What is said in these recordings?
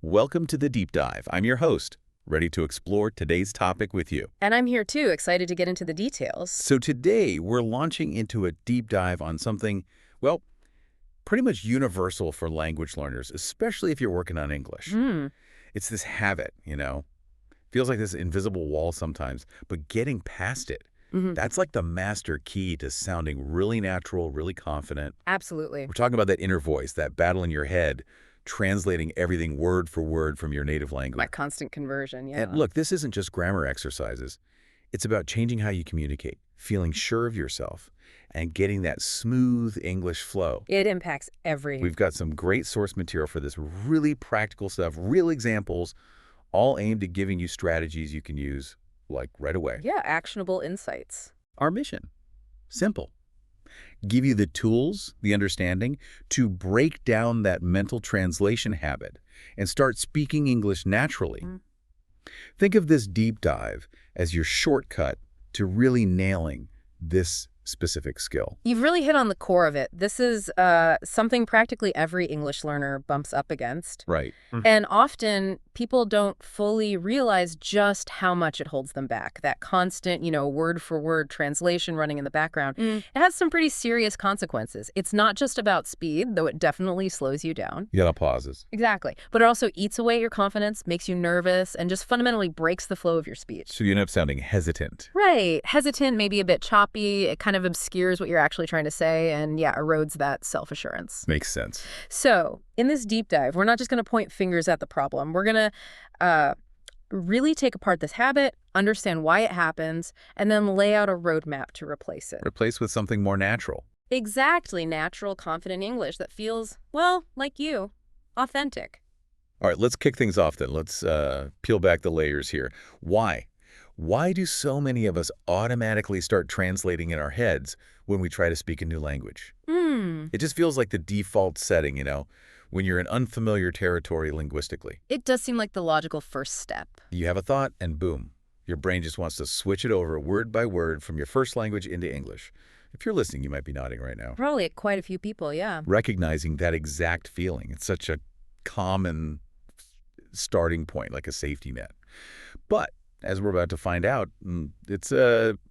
Welcome to the Deep Dive. I'm your host, ready to explore today's topic with you. And I'm here too, excited to get into the details. So today, we're launching into a deep dive on something, well, pretty much universal for language learners, especially if you're working on English. It's this habit, Feels like this invisible wall sometimes, but getting past it. That's like the master key to sounding really natural, really confident. Absolutely. We're talking about that inner voice, that battle in your head, translating everything word for word from your native language. My constant conversion, yeah. And look, this isn't just grammar exercises. It's about changing how you communicate, feeling sure of yourself, and getting that smooth English flow. It impacts every... We've got some great source material for this, really practical stuff, real examples, all aimed at giving you strategies you can use, like, right away. Yeah, actionable insights. Our mission, simple. Give you the tools, the understanding, to break down that mental translation habit and start speaking English naturally. Think of this deep dive as your shortcut to really nailing this specific skill. You've really hit on the core of it. This is something practically every English learner bumps up against. Right. And often people don't fully realize just how much it holds them back. That constant, word-for-word translation running in the background. It has some pretty serious consequences. It's not just about speed, though it definitely slows you down. You gotta pauses. Exactly. But it also eats away at your confidence, makes you nervous, and just fundamentally breaks the flow of your speech. So you end up sounding hesitant. Right. Hesitant, maybe a bit choppy. It kind of obscures what you're actually trying to say and, erodes that self-assurance. Makes sense. So in this deep dive, we're not just going to point fingers at the problem. We're going to really take apart this habit, understand why it happens, and then lay out a roadmap to replace it. Replace with something more natural. Exactly. Natural, confident English that feels, well, like you, authentic. All right, let's kick things off then. Let's peel back the layers here. Why? Why do so many of us automatically start translating in our heads when we try to speak a new language? It just feels like the default setting, when you're in unfamiliar territory linguistically. It does seem like the logical first step. You have a thought and boom, your brain just wants to switch it over word by word from your first language into English. If you're listening, you might be nodding right now. Probably quite a few people, yeah. Recognizing that exact feeling. It's such a common starting point, like a safety net. But as we're about to find out, it's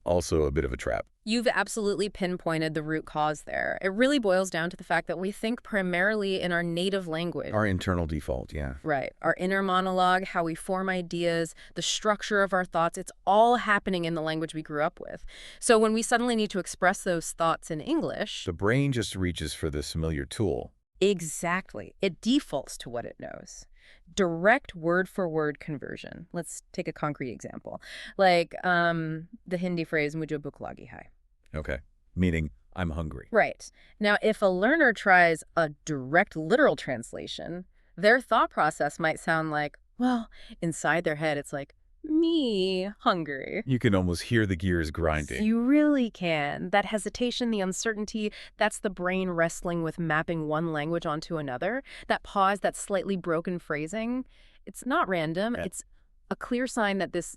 also a bit of a trap. You've absolutely pinpointed the root cause there. It really boils down to the fact that we think primarily in our native language. Our internal default, yeah. Right. Our inner monologue, how we form ideas, the structure of our thoughts, it's all happening in the language we grew up with. So when we suddenly need to express those thoughts in English... The brain just reaches for this familiar tool. Exactly. It defaults to what it knows. Direct word-for-word conversion. Let's take a concrete example. Like the Hindi phrase, mujhe bhuk lagi hai. Okay. Meaning, I'm hungry. Right. Now, if a learner tries a direct literal translation, their thought process might sound like, well, inside their head, it's like, me hungry. You can almost hear the gears grinding. You really can. That hesitation, the uncertainty, that's the brain wrestling with mapping one language onto another. That pause, that slightly broken phrasing, it's not random. Yeah. It's a clear sign that this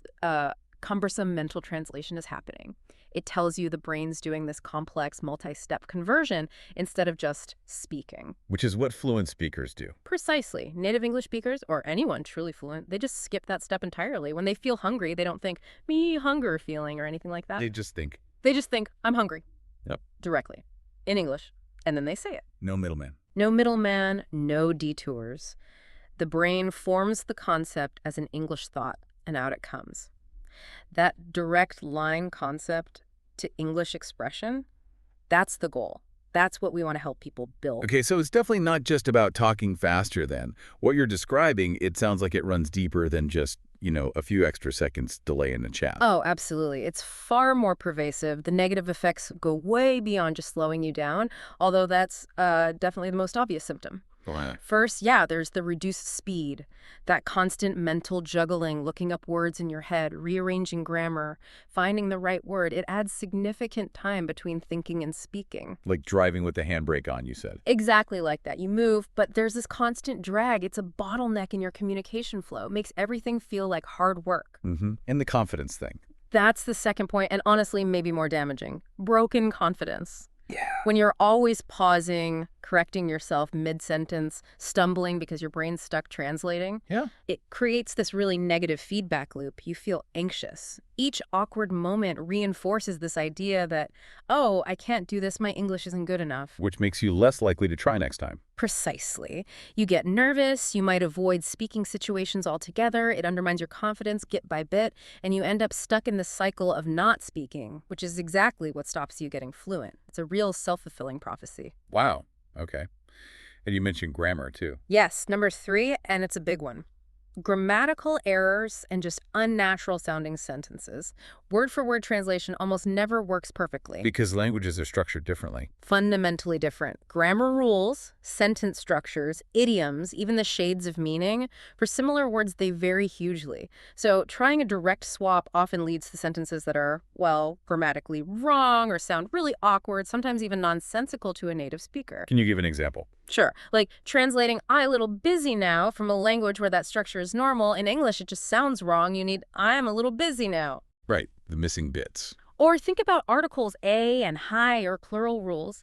cumbersome mental translation is happening. It tells you the brain's doing this complex multi-step conversion instead of just speaking. Which is what fluent speakers do. Precisely. Native English speakers, or anyone truly fluent, they just skip that step entirely. When they feel hungry, they don't think, me hunger feeling or anything like that. They just think. They just think, I'm hungry. Yep. Directly. In English. And then they say it. No middleman. No middleman, no detours. The brain forms the concept as an English thought, and out it comes. That direct line concept to English expression, that's the goal. That's what we want to help people build. Okay, so it's definitely not just about talking faster then. What you're describing, it sounds like it runs deeper than just, a few extra seconds delay in the chat. Oh, absolutely. It's far more pervasive. The negative effects go way beyond just slowing you down, although that's definitely the most obvious symptom. Wow. First, there's the reduced speed, that constant mental juggling, looking up words in your head, rearranging grammar, finding the right word. It adds significant time between thinking and speaking. Like driving with the handbrake on, you said. Exactly like that. You move, but there's this constant drag. It's a bottleneck in your communication flow. It makes everything feel like hard work. And the confidence thing. That's the second point, and honestly, maybe more damaging. Broken confidence. Yeah. When you're always pausing, correcting yourself mid-sentence, stumbling because your brain's stuck translating. Yeah. It creates this really negative feedback loop. You feel anxious. Each awkward moment reinforces this idea that, oh, I can't do this, my English isn't good enough. Which makes you less likely to try next time. Precisely. You get nervous, you might avoid speaking situations altogether, it undermines your confidence bit by bit, and you end up stuck in the cycle of not speaking, which is exactly what stops you getting fluent. It's a real self-fulfilling prophecy. Wow. Okay. And you mentioned grammar, too. Yes, number 3, and it's a big one. Grammatical errors and just unnatural sounding sentences. Word-for-word translation almost never works perfectly. Because languages are structured differently. Fundamentally different. Grammar rules, sentence structures, idioms, even the shades of meaning. For similar words, they vary hugely. So trying a direct swap often leads to sentences that are, well, grammatically wrong or sound really awkward, sometimes even nonsensical to a native speaker. Can you give an example? Sure. Like translating "I a little busy now" from a language where that structure is normal. In English, it just sounds wrong. You need "I'm a little busy now." Right. The missing bits. Or think about articles a and hi or plural rules.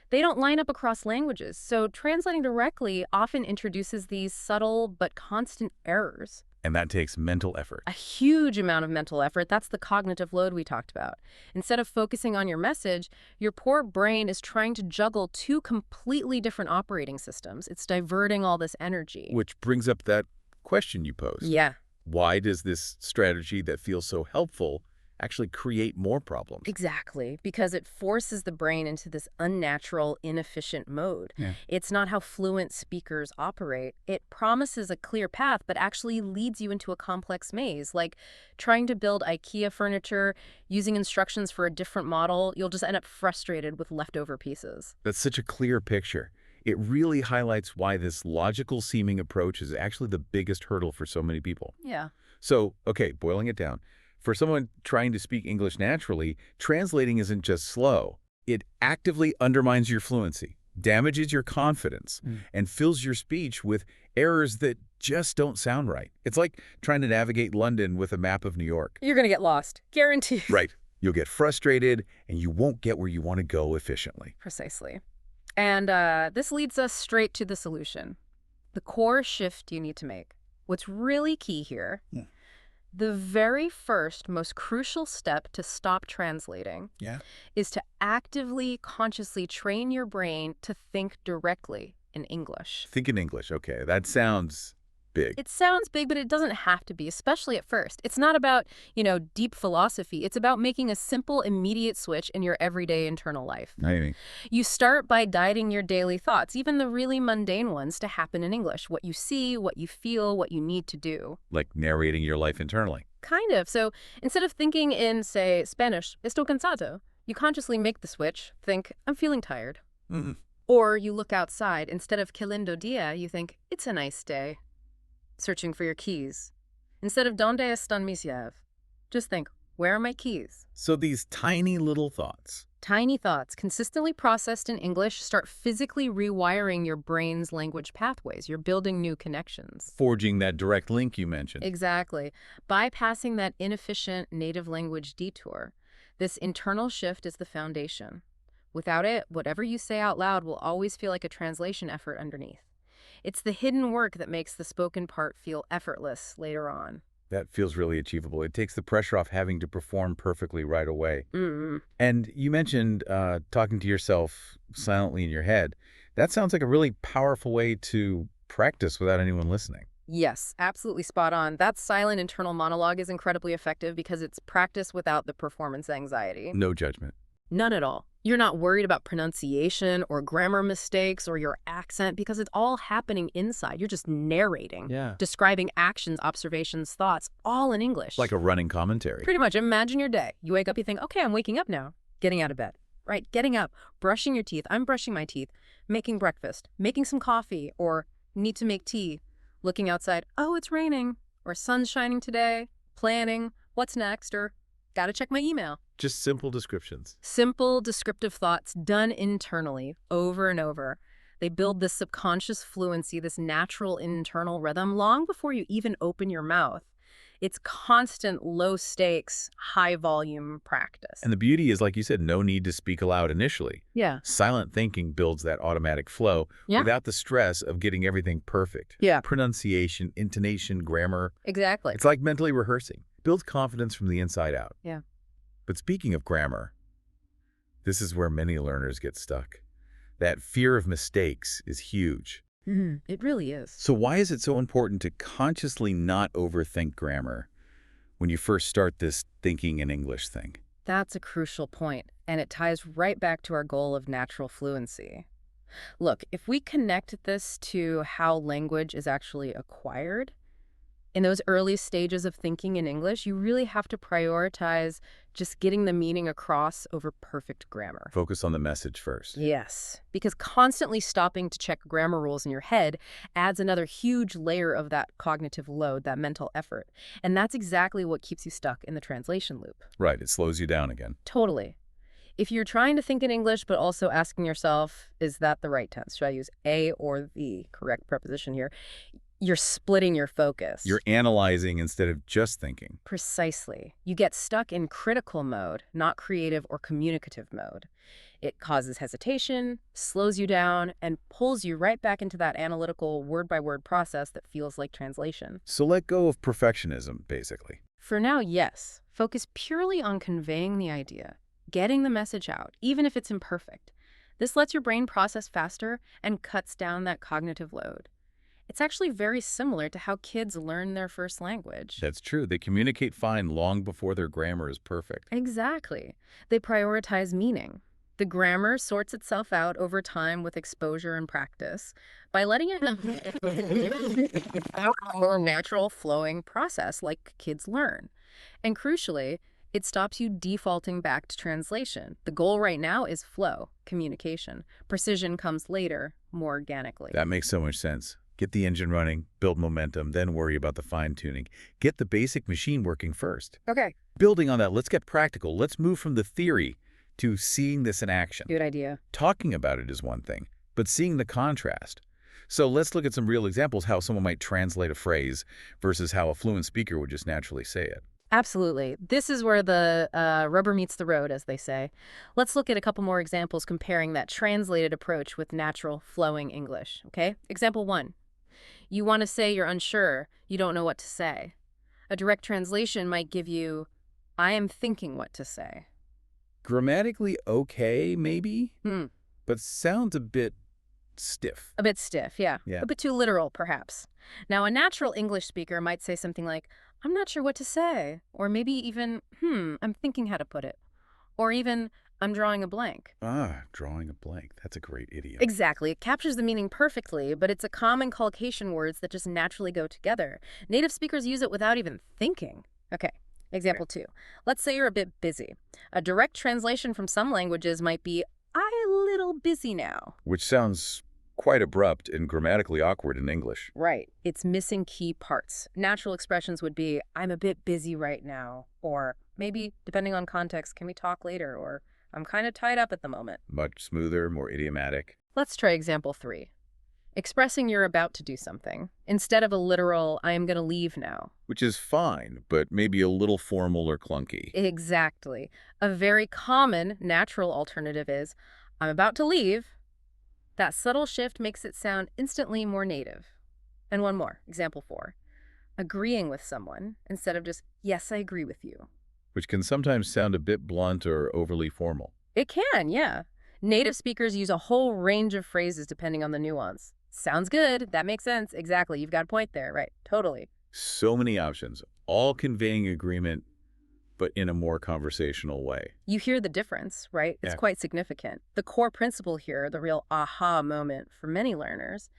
They don't line up across languages, so translating directly often introduces these subtle but constant errors. And that takes mental effort. A huge amount of mental effort. That's the cognitive load we talked about. Instead of focusing on your message, your poor brain is trying to juggle 2 completely different operating systems. It's diverting all this energy. Which brings up that question you posed. Yeah. Why does this strategy that feels so helpful actually create more problems? Exactly, because it forces the brain into this unnatural, inefficient mode. Yeah. It's not how fluent speakers operate. It promises a clear path, but actually leads you into a complex maze. Like trying to build IKEA furniture, using instructions for a different model, you'll just end up frustrated with leftover pieces. That's such a clear picture. It really highlights why this logical-seeming approach is actually the biggest hurdle for so many people. Yeah. So, okay, boiling it down. For someone trying to speak English naturally, translating isn't just slow. It actively undermines your fluency, damages your confidence, and fills your speech with errors that just don't sound right. It's like trying to navigate London with a map of New York. You're going to get lost. Guaranteed. Right. You'll get frustrated, and you won't get where you want to go efficiently. Precisely. And this leads us straight to the solution. The core shift you need to make. What's really key here, the very first, most crucial step to stop translating is to actively, consciously train your brain to think directly in English. Think in English. Okay, that sounds big. It sounds big, but it doesn't have to be, especially at first. It's not about, deep philosophy. It's about making a simple, immediate switch in your everyday internal life. I mean, You start by guiding your daily thoughts, even the really mundane ones, to happen in English. What you see, what you feel, what you need to do. like narrating your life internally. Kind of. So instead of thinking in, say, Spanish, estoy cansado, you consciously make the switch. Think, I'm feeling tired. Or you look outside. Instead of que lindo día, you think, it's a nice day. Searching for your keys. Instead of donde están mis llaves, just think, where are my keys? So these tiny little thoughts. Tiny thoughts, consistently processed in English, start physically rewiring your brain's language pathways. You're building new connections. Forging that direct link you mentioned. Exactly. Bypassing that inefficient native language detour. This internal shift is the foundation. Without it, whatever you say out loud will always feel like a translation effort underneath. It's the hidden work that makes the spoken part feel effortless later on. That feels really achievable. It takes the pressure off having to perform perfectly right away. And you mentioned talking to yourself silently in your head. That sounds like a really powerful way to practice without anyone listening. Yes, absolutely spot on. That silent internal monologue is incredibly effective because it's practice without the performance anxiety. No judgment. None at all. You're not worried about pronunciation or grammar mistakes or your accent because it's all happening inside. You're just narrating, describing actions, observations, thoughts, all in English. Like a running commentary. Pretty much. Imagine your day. You wake up, you think, okay, I'm waking up now. Getting out of bed. Right, getting up, brushing your teeth. I'm brushing my teeth. Making breakfast. Making some coffee or need to make tea. Looking outside. Oh, it's raining. Or sun's shining today. Planning. What's next? Or gotta check my email. Just simple descriptions. Simple, descriptive thoughts done internally, over and over. They build this subconscious fluency, this natural internal rhythm, long before you even open your mouth. It's constant, low-stakes, high-volume practice. And the beauty is, like you said, no need to speak aloud initially. Yeah. Silent thinking builds that automatic flow Yeah. without the stress of getting everything perfect. Yeah. Pronunciation, intonation, grammar. Exactly. It's like mentally rehearsing. Builds confidence from the inside out. Yeah. But speaking of grammar, this is where many learners get stuck. That fear of mistakes is huge. It really is. So why is it so important to consciously not overthink grammar when you first start this thinking in English thing? That's a crucial point, and it ties right back to our goal of natural fluency. Look, if we connect this to how language is actually acquired, in those early stages of thinking in English, you really have to prioritize just getting the meaning across over perfect grammar. Focus on the message first. Yes, because constantly stopping to check grammar rules in your head adds another huge layer of that cognitive load, that mental effort. And that's exactly what keeps you stuck in the translation loop. Right, it slows you down again. Totally. If you're trying to think in English, but also asking yourself, is that the right tense? Should I use a or the correct preposition here? You're splitting your focus. You're analyzing instead of just thinking. Precisely. You get stuck in critical mode, not creative or communicative mode. It causes hesitation, slows you down, and pulls you right back into that analytical word-by-word process that feels like translation. So let go of perfectionism, basically. For now, yes. Focus purely on conveying the idea, getting the message out, even if it's imperfect. This lets your brain process faster and cuts down that cognitive load. It's actually very similar to how kids learn their first language. That's true. They communicate fine long before their grammar is perfect. Exactly. They prioritize meaning. The grammar sorts itself out over time with exposure and practice by letting it a more natural flowing process like kids learn. And crucially, it stops you defaulting back to translation. The goal right now is flow, communication. Precision comes later, more organically. That makes so much sense. Get the engine running, build momentum, then worry about the fine-tuning. Get the basic machine working first. Okay. Building on that, let's get practical. Let's move from the theory to seeing this in action. Good idea. Talking about it is one thing, but seeing the contrast. So let's look at some real examples how someone might translate a phrase versus how a fluent speaker would just naturally say it. Absolutely. This is where the rubber meets the road, as they say. Let's look at a couple more examples comparing that translated approach with natural flowing English, okay? Example 1. You want to say you're unsure, you don't know what to say. A direct translation might give you, I am thinking what to say. Grammatically okay, maybe, but sounds a bit stiff. A bit stiff, yeah. Yeah. A bit too literal, perhaps. Now, a natural English speaker might say something like, I'm not sure what to say. Or maybe even, I'm thinking how to put it. Or even, I'm drawing a blank. Drawing a blank. That's a great idiom. Exactly. It captures the meaning perfectly, but it's a common collocation words that just naturally go together. Native speakers use it without even thinking. Okay. Example 2. Let's say you're a bit busy. A direct translation from some languages might be, I'm a little busy now. Which sounds quite abrupt and grammatically awkward in English. Right. It's missing key parts. Natural expressions would be, I'm a bit busy right now. Or maybe, depending on context, can we talk later? Or I'm kind of tied up at the moment. Much smoother, more idiomatic. Let's try example 3. Expressing you're about to do something, instead of a literal, I am going to leave now. Which is fine, but maybe a little formal or clunky. Exactly. A very common natural alternative is, I'm about to leave. That subtle shift makes it sound instantly more native. And one more, example 4. Agreeing with someone, instead of just, yes, I agree with you. Which can sometimes sound a bit blunt or overly formal. It can, yeah. Native speakers use a whole range of phrases depending on the nuance. Sounds good. That makes sense. Exactly. You've got a point there. Right. Totally. So many options, all conveying agreement, but in a more conversational way. You hear the difference, right? It's Yeah. quite significant. The core principle here, the real aha moment for many learners,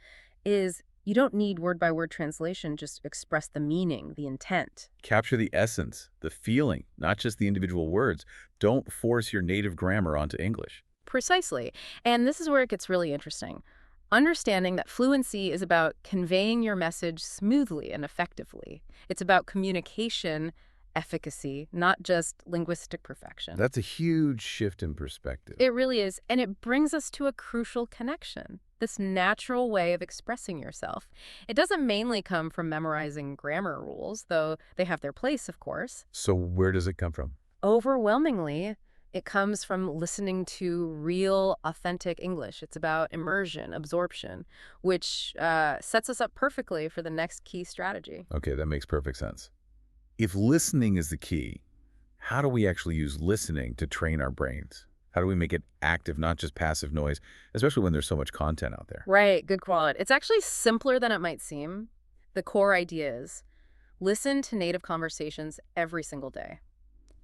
is you don't need word-by-word translation, just express the meaning, the intent. Capture the essence, the feeling, not just the individual words. Don't force your native grammar onto English. Precisely. And this is where it gets really interesting. Understanding that fluency is about conveying your message smoothly and effectively. It's about communication efficacy, not just linguistic perfection. That's a huge shift in perspective. It really is. And it brings us to a crucial connection, this natural way of expressing yourself. It doesn't mainly come from memorizing grammar rules, though they have their place, of course. So where does it come from? Overwhelmingly, it comes from listening to real, authentic English. It's about immersion, absorption, which sets us up perfectly for the next key strategy. Okay, that makes perfect sense. If listening is the key, how do we actually use listening to train our brains? How do we make it active, not just passive noise, especially when there's so much content out there? Right, good quality. It's actually simpler than it might seem. The core idea is listen to native conversations every single day.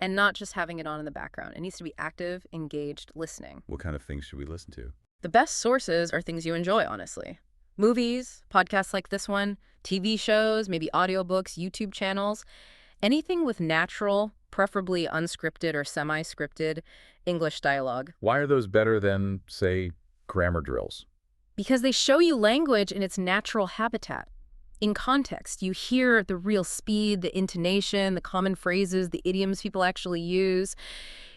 And not just having it on in the background. It needs to be active, engaged listening. What kind of things should we listen to? The best sources are things you enjoy, honestly. Movies, podcasts like this one, TV shows, maybe audiobooks, YouTube channels. Anything with natural, preferably unscripted or semi-scripted English dialogue. Why are those better than, say, grammar drills? Because they show you language in its natural habitat. In context, you hear the real speed, the intonation, the common phrases, the idioms people actually use.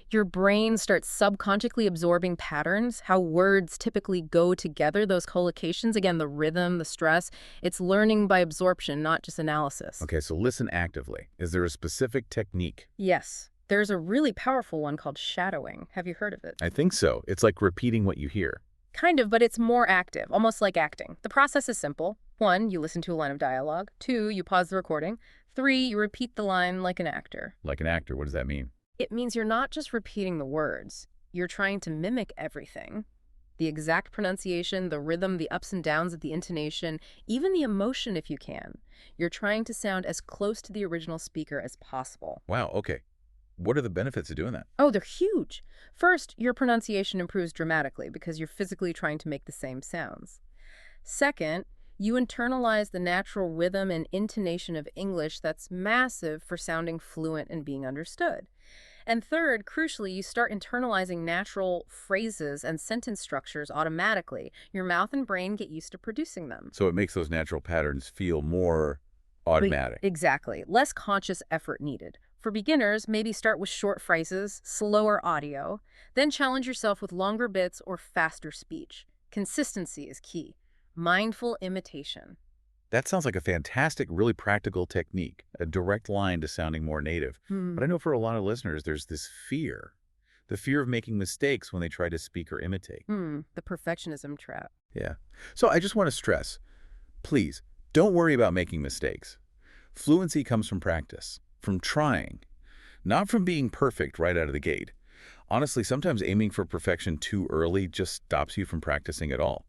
Your brain starts subconsciously absorbing patterns, how words typically go together, those collocations, again, the rhythm, the stress. It's learning by absorption, not just analysis. Okay, so listen actively. Is there a specific technique? Yes. There's a really powerful one called shadowing. Have you heard of it? I think so. It's like repeating what you hear. Kind of, but it's more active, almost like acting. The process is simple. 1, you listen to a line of dialogue. 2, you pause the recording. 3, you repeat the line like an actor. Like an actor, what does that mean? It means you're not just repeating the words. You're trying to mimic everything. The exact pronunciation, the rhythm, the ups and downs of the intonation, even the emotion if you can. You're trying to sound as close to the original speaker as possible. Wow, okay. What are the benefits of doing that? Oh, they're huge. First, your pronunciation improves dramatically because you're physically trying to make the same sounds. Second, you internalize the natural rhythm and intonation of English that's massive for sounding fluent and being understood. And third, crucially, you start internalizing natural phrases and sentence structures automatically. Your mouth and brain get used to producing them. So it makes those natural patterns feel more automatic. Exactly. Less conscious effort needed. For beginners, maybe start with short phrases, slower audio, then challenge yourself with longer bits or faster speech. Consistency is key. Mindful imitation. That sounds like a fantastic, really practical technique, a direct line to sounding more native. But I know for a lot of listeners, there's this fear, the fear of making mistakes when they try to speak or imitate. The perfectionism trap. Yeah. So I just want to stress, please, don't worry about making mistakes. Fluency comes from practice, from trying, not from being perfect right out of the gate. Honestly, sometimes aiming for perfection too early just stops you from practicing at all.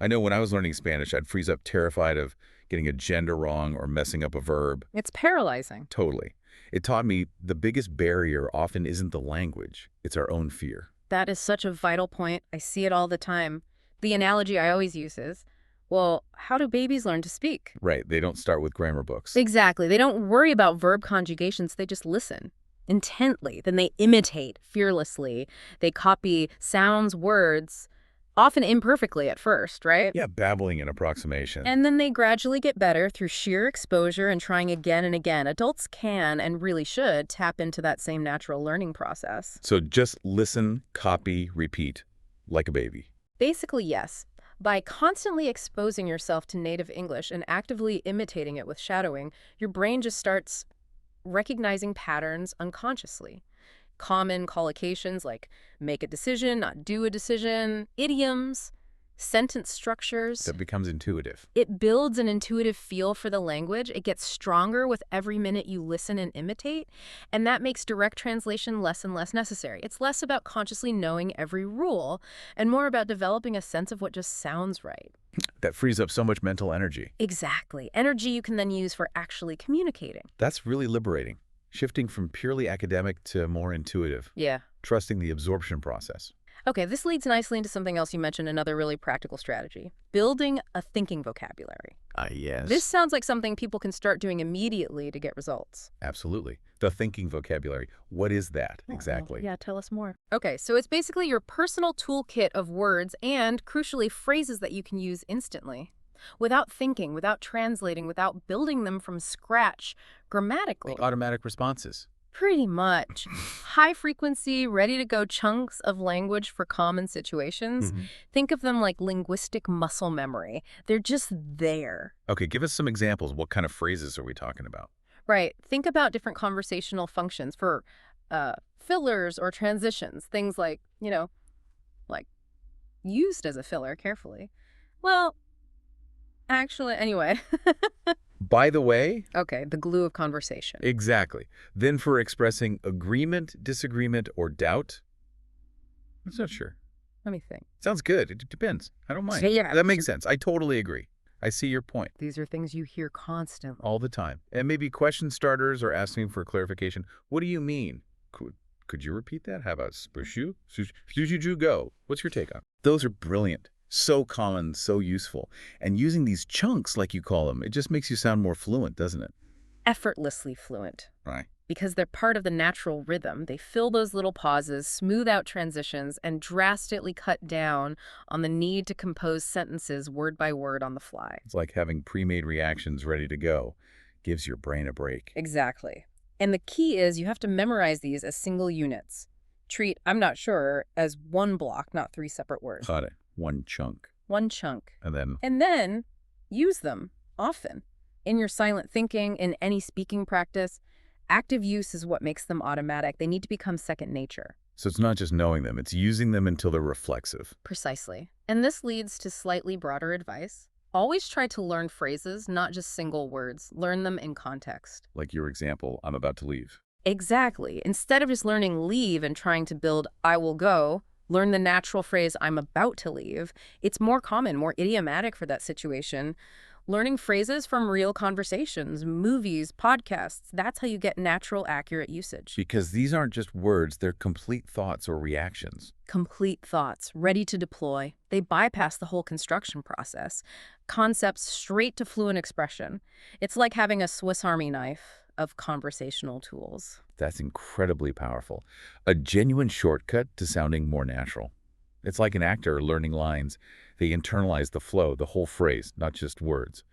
I know when I was learning Spanish, I'd freeze up terrified of getting a gender wrong or messing up a verb. It's paralyzing. Totally. It taught me the biggest barrier often isn't the language, it's our own fear. That is such a vital point. I see it all the time. The analogy I always use is, well, how do babies learn to speak? Right, they don't start with grammar books. Exactly. They don't worry about verb conjugations. They just listen intently. Then they imitate fearlessly. They copy sounds, words, often imperfectly at first, right? Yeah, babbling and approximation. And then they gradually get better through sheer exposure and trying again and again. Adults can and really should tap into that same natural learning process. So just listen, copy, repeat, like a baby. Basically, yes. By constantly exposing yourself to native English and actively imitating it with shadowing, your brain just starts recognizing patterns unconsciously. Common collocations like make a decision, not do a decision, idioms, sentence structures. That becomes intuitive. It builds an intuitive feel for the language. It gets stronger with every minute you listen and imitate, and that makes direct translation less and less necessary. It's less about consciously knowing every rule and more about developing a sense of what just sounds right. That frees up so much mental energy. Exactly. Energy you can then use for actually communicating. That's really liberating. Shifting from purely academic to more intuitive. Yeah. Trusting the absorption process. Okay, this leads nicely into something else you mentioned, another really practical strategy. Building a thinking vocabulary. Yes. This sounds like something people can start doing immediately to get results. Absolutely. The thinking vocabulary. What is that exactly? Yeah, tell us more. Okay, so it's basically your personal toolkit of words and, crucially, phrases that you can use instantly. without thinking, without translating, without building them from scratch grammatically. Like automatic responses. Pretty much. High frequency, ready to go chunks of language for common situations. Think of them like linguistic muscle memory. They're just there. Okay, give us some examples. What kind of phrases are we talking about? Right. Think about different conversational functions for fillers or transitions. Things like, like used as a filler carefully. Well, actually, anyway. By the way? Okay, the glue of conversation. Exactly. Then for expressing agreement, disagreement, or doubt? I'm not sure. Let me think. Sounds good. It depends. I don't mind. Yeah. That makes sense. I totally agree. I see your point. These are things you hear constantly. All the time. And maybe question starters or asking for clarification. What do you mean? Could you repeat that? How about spushu? Spushu go. What's your take on it? Those are brilliant. So common, so useful. And using these chunks, like you call them, it just makes you sound more fluent, doesn't it? Effortlessly fluent. Right. Because they're part of the natural rhythm. They fill those little pauses, smooth out transitions, and drastically cut down on the need to compose sentences word by word on the fly. It's like having pre-made reactions ready to go. Gives your brain a break. Exactly. And the key is you have to memorize these as single units. Treat "I'm not sure" as one block, not 3 separate words. Got it. One chunk. One chunk. And then use them often. In your silent thinking, in any speaking practice, active use is what makes them automatic. They need to become second nature. So it's not just knowing them, it's using them until they're reflexive. Precisely. And this leads to slightly broader advice. Always try to learn phrases, not just single words. Learn them in context. Like your example, I'm about to leave. Exactly. Instead of just learning leave and trying to build "I will go," learn the natural phrase "I'm about to leave." It's more common, more idiomatic for that situation. Learning phrases from real conversations, movies, podcasts, that's how you get natural, accurate usage. Because these aren't just words, they're complete thoughts or reactions. Complete thoughts, ready to deploy. They bypass the whole construction process. Concepts straight to fluent expression. It's like having a Swiss Army knife of conversational tools. That's incredibly powerful. A genuine shortcut to sounding more natural. It's like an actor learning lines. They internalize the flow, the whole phrase, not just words.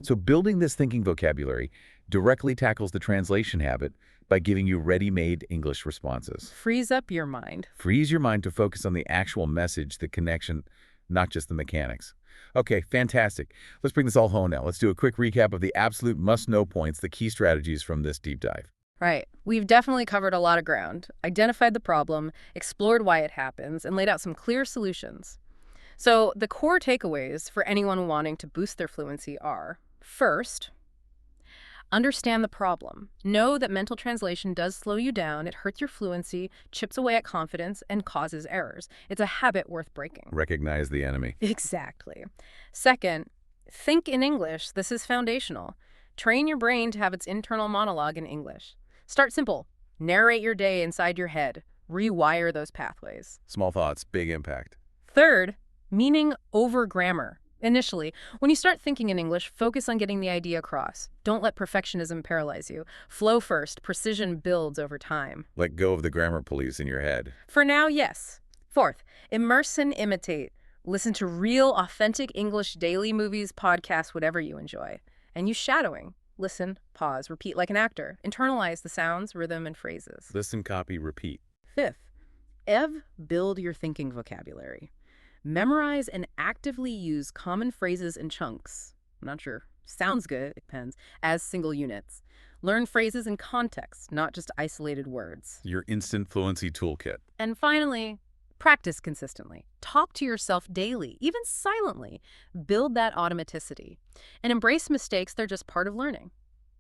So building this thinking vocabulary directly tackles the translation habit by giving you ready-made English responses. Frees up your mind. Frees your mind to focus on the actual message, the connection, not just the mechanics. Okay, fantastic. Let's bring this all home now. Let's do a quick recap of the absolute must-know points, the key strategies from this deep dive. Right. We've definitely covered a lot of ground, identified the problem, explored why it happens, and laid out some clear solutions. So the core takeaways for anyone wanting to boost their fluency are, first, understand the problem. Know that mental translation does slow you down, it hurts your fluency, chips away at confidence, and causes errors. It's a habit worth breaking. Recognize the enemy. Exactly. Second, think in English. This is foundational. Train your brain to have its internal monologue in English. Start simple. Narrate your day inside your head. Rewire those pathways. Small thoughts, big impact. Third, meaning over grammar. Initially, when you start thinking in English, focus on getting the idea across. Don't let perfectionism paralyze you. Flow first. Precision builds over time. Let go of the grammar police in your head. For now, yes. Fourth, immerse and imitate. Listen to real, authentic English daily movies, podcasts, whatever you enjoy. And use shadowing. Listen, pause, repeat like an actor. Internalize the sounds, rhythm, and phrases. Listen, copy, repeat. Fifth, build your thinking vocabulary. Memorize and actively use common phrases and chunks. I'm not sure. Sounds good, it depends. As single units. Learn phrases in context, not just isolated words. Your instant fluency toolkit. And finally, practice consistently. Talk to yourself daily, even silently. Build that automaticity. And embrace mistakes, they're just part of learning.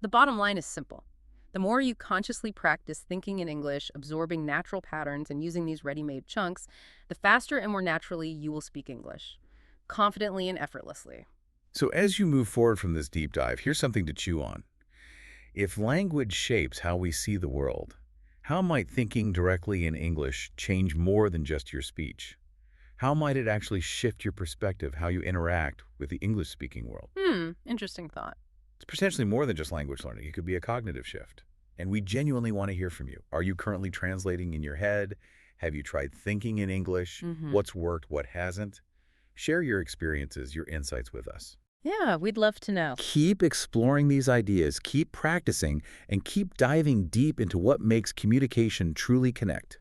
The bottom line is simple. The more you consciously practice thinking in English, absorbing natural patterns, and using these ready-made chunks, the faster and more naturally you will speak English, confidently and effortlessly. So as you move forward from this deep dive, here's something to chew on. If language shapes how we see the world, how might thinking directly in English change more than just your speech? How might it actually shift your perspective, how you interact with the English-speaking world? Interesting thought. It's potentially more than just language learning. It could be a cognitive shift. And we genuinely want to hear from you. Are you currently translating in your head? Have you tried thinking in English? What's worked, what hasn't? Share your experiences, your insights with us. Yeah, we'd love to know. Keep exploring these ideas, keep practicing, and keep diving deep into what makes communication truly connect.